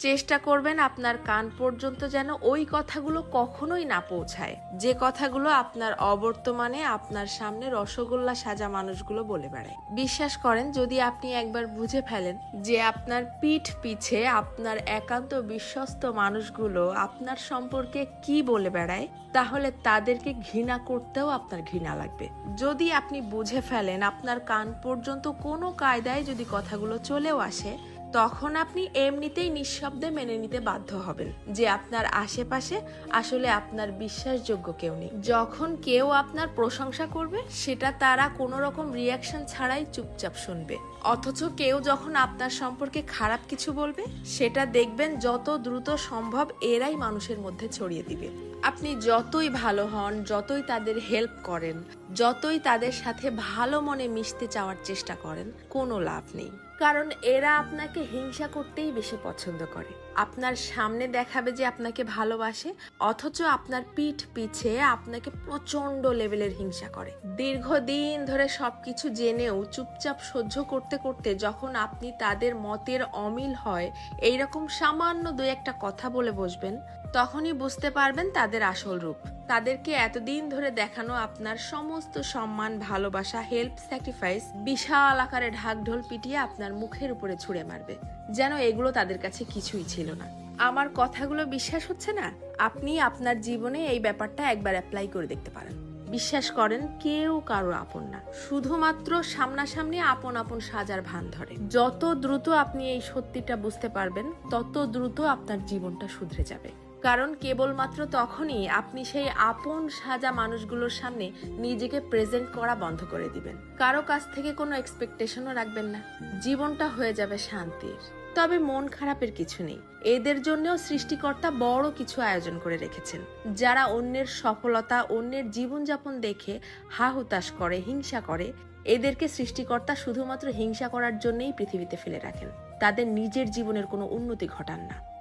চেষ্টা করবেন আপনার কান পর্যন্ত যেন ওই কথাগুলো কখনোই না পৌঁছায়, যে কথাগুলো আপনার অবর্তমানে আপনার সামনে রসগোল্লা সাজা মানুষগুলো বলে বেড়ায়। বিশ্বাস করেন, যদি আপনি একবার বুঝে ফেলেন যে আপনার পিঠ পিছে আপনার একান্ত বিশ্বস্ত মানুষগুলো আপনার সম্পর্কে কি বলে বেড়ায়, তাহলে তাদেরকে ঘৃণা করতেও আপনার ঘৃণা লাগবে। যদি আপনি বুঝে ফেলেন আপনার কান পর্যন্ত কোনো কায়দায় যদি কথাগুলো চলেও আসে, তখন আপনি এমনিতেই নিঃশব্দে মেনে নিতে বাধ্য হবেন যে আপনার আশেপাশে আসলে আপনার বিশ্বাসযোগ্য কেউ নেই। যখন কেউ আপনার প্রশংসা করবে, সেটা তারা কোনো রকম রিয়াকশন ছাড়াই চুপচাপ শুনবে। অথচ কেউ যখন আপনার সম্পর্কে খারাপ কিছু বলবে, সেটা দেখবেন যত দ্রুত সম্ভব এরাই মানুষের মধ্যে ছড়িয়ে দিবে। আপনি যতই ভালো হন, যতই তাদের হেল্প করেন, যতই তাদের সাথে ভালো মনে মিশতে চাওয়ার চেষ্টা করেন, কোনো লাভ নেই। কারণ এরা আপনাকে হিংসা করতেই বেশি পছন্দ করে। আপনার সামনে দেখাবে যে আপনাকে ভালোবাসে, অথচ আপনার পিঠ পিছে আপনাকে প্রচন্ড লেভেলের হিংসা করে। দীর্ঘদিন ধরে সবকিছু জেনেও চুপচাপ সহ্য করতে করতে যখন আপনি তাদের মতের অমিল হয় এইরকম সামান্য দুই একটা কথা বলে বসবেন, তখনই বুঝতে পারবেন তাদের আসল রূপ। তাদেরকে এতদিন ধরে দেখানো আপনার সমস্ত সম্মান, ভালোবাসা, হেল্প, স্যাক্রিফাইস বিশাল আকারে ঢাকঢোল পিটিয়ে আপনার মুখের উপরে ছুঁড়ে মারবে, যেন এগুলো তাদের কাছে কিছুই ছিল না। আমার কথাগুলো বিশ্বাস হচ্ছে না? আপনি আপনার জীবনে এই ব্যাপারটা একবার অ্যাপ্লাই করে দেখতে পারেন। বিশ্বাস করেন, কেউ কারো আপন না, শুধুমাত্র সামনাসামনি আপন আপন সাজার ভান ধরে। যত দ্রুত আপনি এই সত্যিটা বুঝতে পারবেন, তত দ্রুত আপনার জীবনটা শুধরে যাবে। কারণ কেবলমাত্র তখনই আপনি সেই আপন সাজা মানুষগুলোর সামনে নিজেকে প্রেজেন্ট করা বন্ধ করে দিবেন। কারো কাছ থেকে কোনো এক্সপেকটেশনও রাখবেন না। জীবনটা হয়ে যাবে শান্তির। তবে মন খারাপের কিছু নেই। এদের জন্যও সৃষ্টিকর্তা বড় কিছু আয়োজন করে রেখেছেন। যারা অন্যের সফলতা, অন্যের জীবনযাপন দেখে হা হুতাশ করে, হিংসা করে, এদেরকে সৃষ্টিকর্তা শুধুমাত্র হিংসা করার জন্যই পৃথিবীতে ফেলে রাখেন। তাদের নিজের জীবনের কোনো উন্নতি ঘটান না।